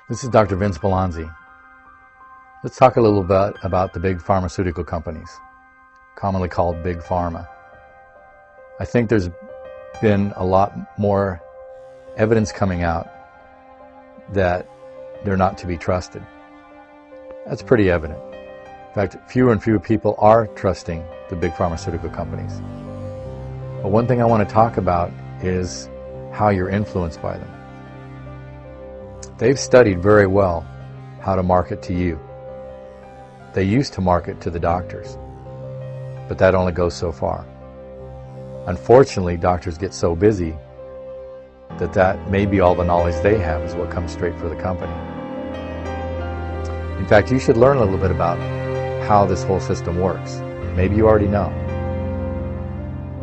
This is Dr. Vince Belanzi. Let's talk a little bit about the big pharmaceutical companies, commonly called Big Pharma. I think there's been a lot more evidence coming out that they're not to be trusted. That's pretty evident. In fact, fewer and fewer people are trusting the big pharmaceutical companies. But one thing I want to talk about is how you're influenced by them. They've studied very well how to market to you. They used to market to the doctors, but that only goes so far. Unfortunately, doctors get so busy that may be all the knowledge they have is what comes straight for the company. In fact, you should learn a little bit about how this whole system works. Maybe you already know.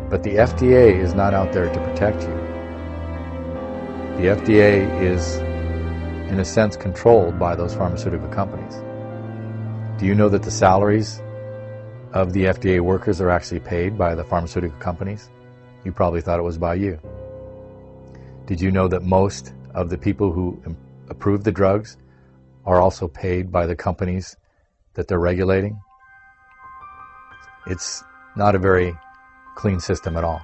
But the FDA is not out there to protect you. The FDA is, in a sense, controlled by those pharmaceutical companies. Do you know that the salaries of the FDA workers are actually paid by the pharmaceutical companies? You probably thought it was by you. Did you know that most of the people who approve the drugs are also paid by the companies that they're regulating? It's not a very clean system at all.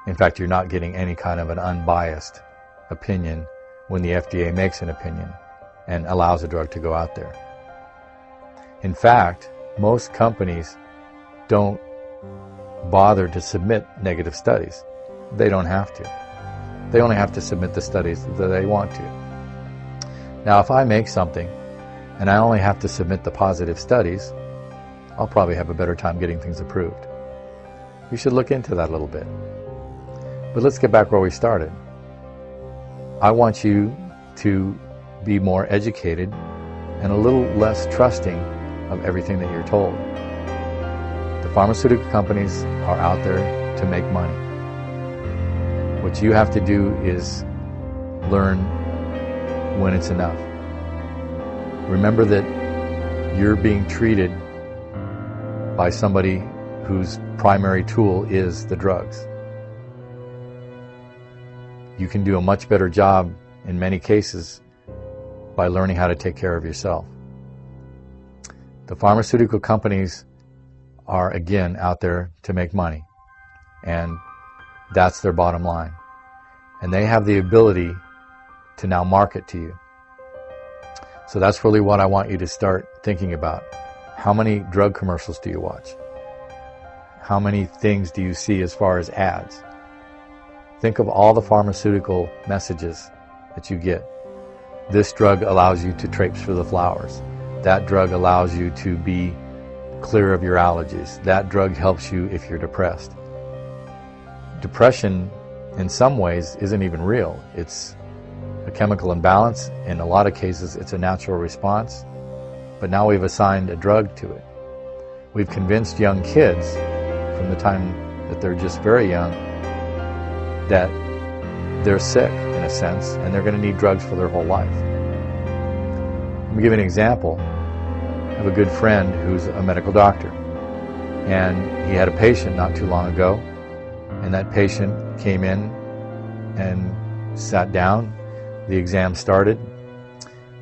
In fact, you're not getting any kind of an unbiased opinion when the FDA makes an opinion and allows a drug to go out there. In fact, most companies don't bother to submit negative studies. They don't have to. They only have to submit the studies that they want to. Now, if I make something and I only have to submit the positive studies, I'll probably have a better time getting things approved. You should look into that a little bit. But let's get back where we started. I want you to be more educated and a little less trusting of everything that you're told. The pharmaceutical companies are out there to make money. What you have to do is learn when it's enough. Remember that you're being treated by somebody whose primary tool is the drugs. You can do a much better job in many cases by learning how to take care of yourself. The pharmaceutical companies are, again, out there to make money, and that's their bottom line. And they have the ability to now market to you. So that's really what I want you to start thinking about. How many drug commercials do you watch? How many things do you see as far as ads? Think of all the pharmaceutical messages that you get. This drug allows you to traipse through the flowers. That drug allows you to be clear of your allergies. That drug helps you if you're depressed. Depression, in some ways, isn't even real. It's a chemical imbalance. In a lot of cases, it's a natural response. But now we've assigned a drug to it. We've convinced young kids from the time that they're just very young that they're sick, in a sense, and they're going to need drugs for their whole life. Let me give you an example. I have a good friend who's a medical doctor, and he had a patient not too long ago, and that patient came in and sat down. The exam started,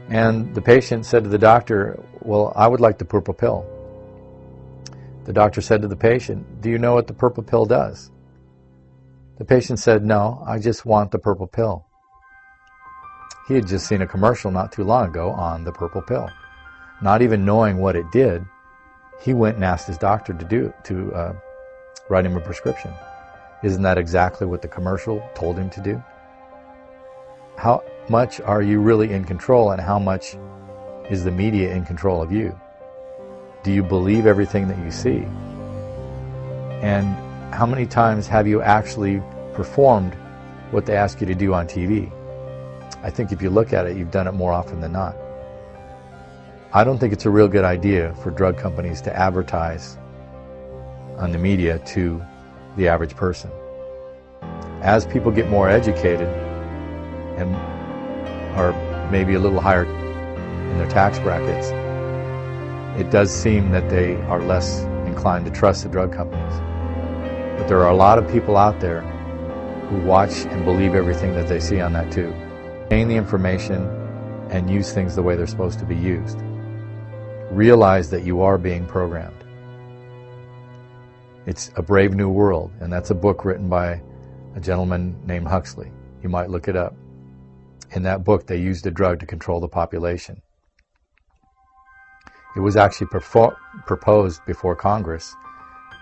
and the patient said to the doctor, "Well, I would like the purple pill." The doctor said to the patient, "Do you know what the purple pill does?" The patient said, "No, I just want the purple pill." He had just seen a commercial not too long ago on the purple pill. Not even knowing what it did, he went and asked his doctor to write him a prescription. Isn't that exactly what the commercial told him to do? How much are you really in control, and how much is the media in control of you? Do you believe everything that you see? And how many times have you actually performed what they ask you to do on TV? I think if you look at it, you've done it more often than not. I don't think it's a real good idea for drug companies to advertise on the media to the average person. As people get more educated and are maybe a little higher in their tax brackets, it does seem that they are less inclined to trust the drug companies. But there are a lot of people out there who watch and believe everything that they see on that tube. Obtain the information and use things the way they're supposed to be used. Realize that you are being programmed. It's A Brave New World, and that's a book written by a gentleman named Huxley. You might look it up. In that book, they used a drug to control the population. It was actually proposed before Congress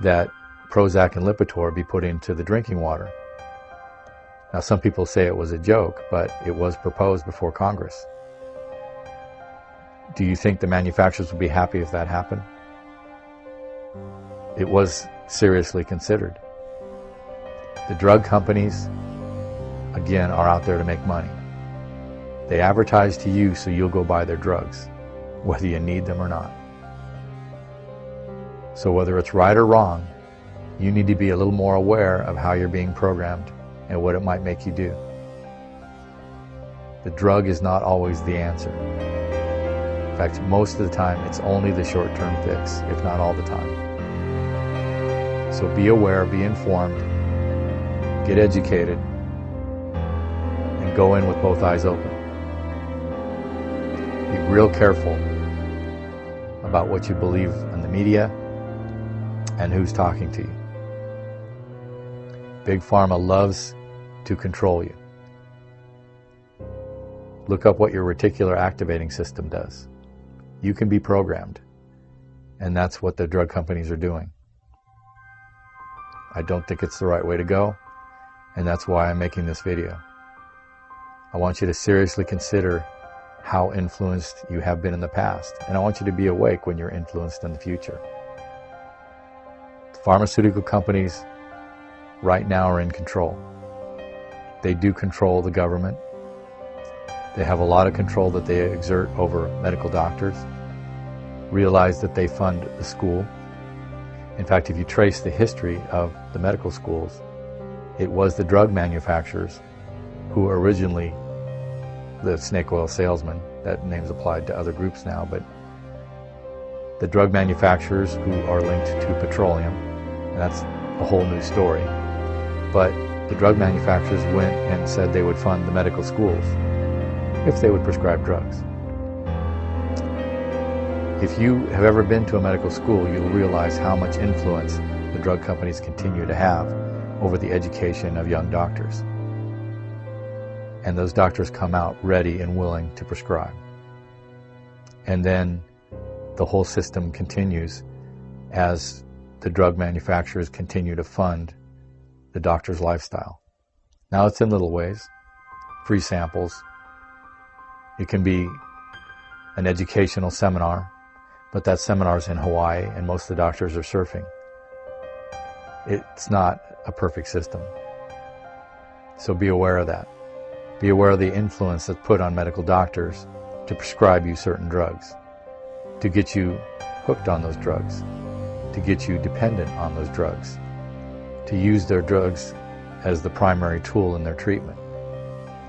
that Prozac and Lipitor be put into the drinking water. Now, some people say it was a joke, but it was proposed before Congress. Do you think the manufacturers would be happy if that happened? It was seriously considered. The drug companies, again, are out there to make money. They advertise to you so you'll go buy their drugs, whether you need them or not. So whether it's right or wrong, you need to be a little more aware of how you're being programmed and what it might make you do. The drug is not always the answer. In fact, most of the time, it's only the short-term fix, if not all the time. So be aware, be informed, get educated, and go in with both eyes open. Be real careful about what you believe in the media and who's talking to you. Big Pharma loves to control you. Look up what your reticular activating system does. You can be programmed, and that's what the drug companies are doing. I don't think it's the right way to go, and that's why I'm making this video. I want you to seriously consider how influenced you have been in the past, and I want you to be awake when you're influenced in the future. The pharmaceutical companies right now are in control. They do control the government. They have a lot of control that they exert over medical doctors. Realize that they fund the school. In fact, if you trace the history of the medical schools, it was the drug manufacturers who were originally the snake oil salesman. That name's applied to other groups now, but the drug manufacturers who are linked to petroleum, and that's a whole new story. But the drug manufacturers went and said they would fund the medical schools if they would prescribe drugs. If you have ever been to a medical school, you'll realize how much influence the drug companies continue to have over the education of young doctors. And those doctors come out ready and willing to prescribe. And then the whole system continues as the drug manufacturers continue to fund the doctor's lifestyle. Now it's in little ways, free samples. It can be an educational seminar, but that seminar's in Hawaii and most of the doctors are surfing. It's not a perfect system. So be aware of that. Be aware of the influence that's put on medical doctors to prescribe you certain drugs, to get you hooked on those drugs, to get you dependent on those drugs, to use their drugs as the primary tool in their treatment.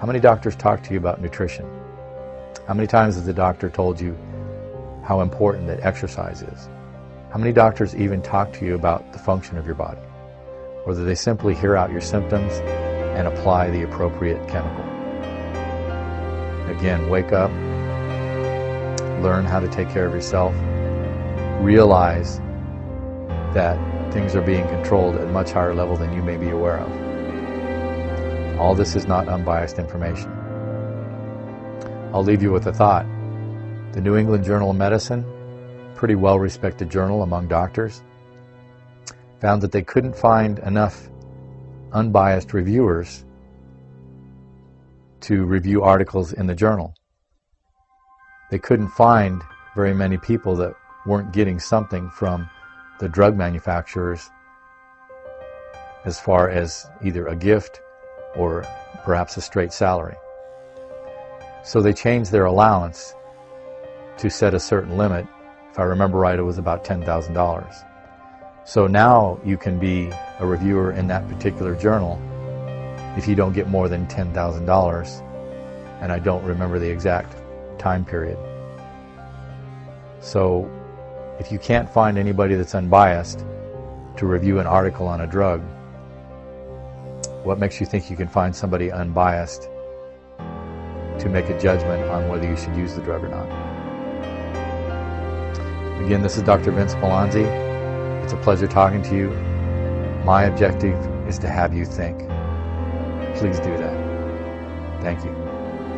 How many doctors talk to you about nutrition? How many times has the doctor told you how important that exercise is? How many doctors even talk to you about the function of your body? Or do they simply hear out your symptoms and apply the appropriate chemical? Again, wake up, learn how to take care of yourself, realize that things are being controlled at a much higher level than you may be aware of. All this is not unbiased information. I'll leave you with a thought. The New England Journal of Medicine, pretty well-respected journal among doctors, found that they couldn't find enough unbiased reviewers to review articles in the journal. They couldn't find very many people that weren't getting something from the drug manufacturers as far as either a gift or perhaps a straight salary. So they changed their allowance to set a certain limit. If I remember right, it was about $10,000. So now you can be a reviewer in that particular journal if you don't get more than $10,000, and I don't remember the exact time period. So if you can't find anybody that's unbiased to review an article on a drug, what makes you think you can find somebody unbiased to make a judgment on whether you should use the drug or not. Again, this is Dr. Vince Melanzi. It's a pleasure talking to you. My objective is to have you think. Please do that. Thank you.